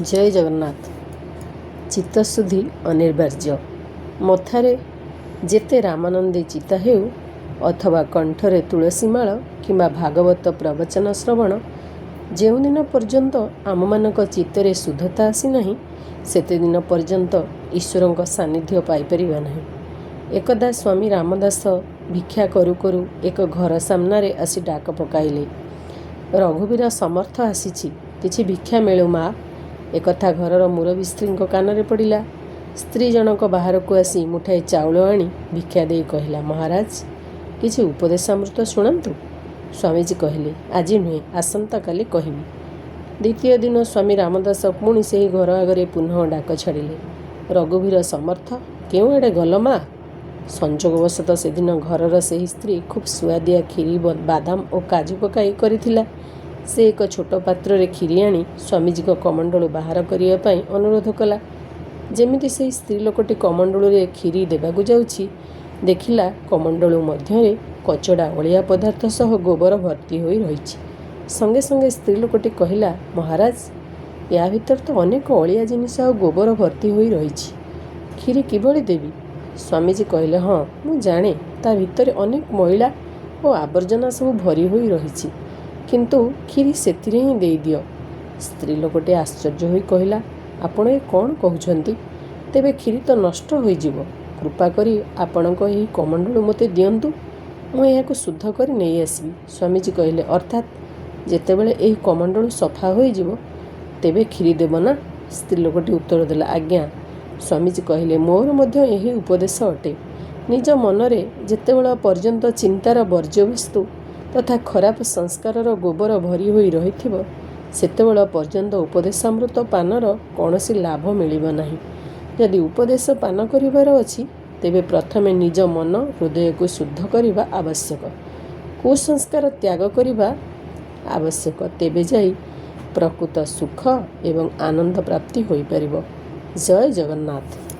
जय जगन्नाथ। चित्तशुद्धि अनिर्वार्य। मथारे जेते रामानंदी चिता हेउ अथवा कंठरे तुलसीमाळ किंबा भागवत प्रवचन श्रवण जो दिन पर्यंत आम मानक चित्तरे शुद्धता आसी नहीं सेते दिन पर्यंत ईश्वर सानिध्य पाइपर नहीं। एकदा स्वामी रामदास भिक्षा करू करू एक घर सामने आसी डाक पकाइले, रघुवीर समर्थ आसी किछि भिक्षा मिलू माँ। एकथा घरर मुरबी स्त्री कान पड़ा। स्त्री जनक बाहर को आसी मुठाए चाउल आनी भिक्षा दे कहला, महाराज किछि उपदेशामृत शुणु। स्वामीजी कहले, आज नुहे आसंता काली कहबी। द्वितीय दिन स्वामी रामदास पुणी से घर आगे पुनः डाक छाड़िले, रघुवीर समर्थ केउ आड़े गल माँ। संजोगवशत से दिन घरर से स्त्री खूब सुआदिया खीरी बादाम और काजू पकाई करिथिला। से एक छोट पात्र रे खीरी आनी स्वामीजी को कमंडलू बाहर करने अनुरोध कला। जेमिति से स्त्री लोकटी कमंडलू रे खीरी देवाकू जाउछि, देखिला कमंडलू मध्य कचड़ा अलिया पदार्थ सह गोबर भर्ती होई रहिछि। संगे संगे स्त्री लोकटी कहला, महाराज या भीतर तो अनेक अलिया जिनिस और गोबर भर्ती होई रहिछि, खीरी किभଳି देवी। स्वामीजी कहले, हाँ मु जाने ता भीतर अनेक मैला और आवर्जना सब भरी होई रहिछि, किंतु खीरी सेतिरे ही दे दियो। स्त्री लोकटे आश्चर्य होई कहला, आपण ए कौन कहउछंती? तेबे खीरी तो नष्ट होई जिवो। कृपा करी आपणको एही कमंडलू मते दियंतु, मु एहाको शुद्ध करी नै आसीबी। स्वामीजी कहले, अर्थात जेतेबेले एही कमंडलू सफा होई जिवो तेबे खीरी देबो ना? स्त्री लोकटी उत्तर देला, आज्ञा। स्वामीजी कहले, मोर मध्य एही उपदेश अटे। निज मनरे जेतेबेले पर्यंत चिंतार वर्ज्यवस्तु तथा खराब संस्कारर गोबर भरी होई रहिथिबो सेतेबेले पर्यंत उपदेशामृत पानर कौनसी लाभ मिलिब नाही। यदि उपदेश पान करिवार अछि तेबे प्रथमे निज मन हृदय को शुद्ध करिबा आवश्यक, कुसंस्कार त्याग करिबा आवश्यक। तेबे जाई प्रकृत सुख एवं आनंद प्राप्ति होई परिबो। जय जगन्नाथ।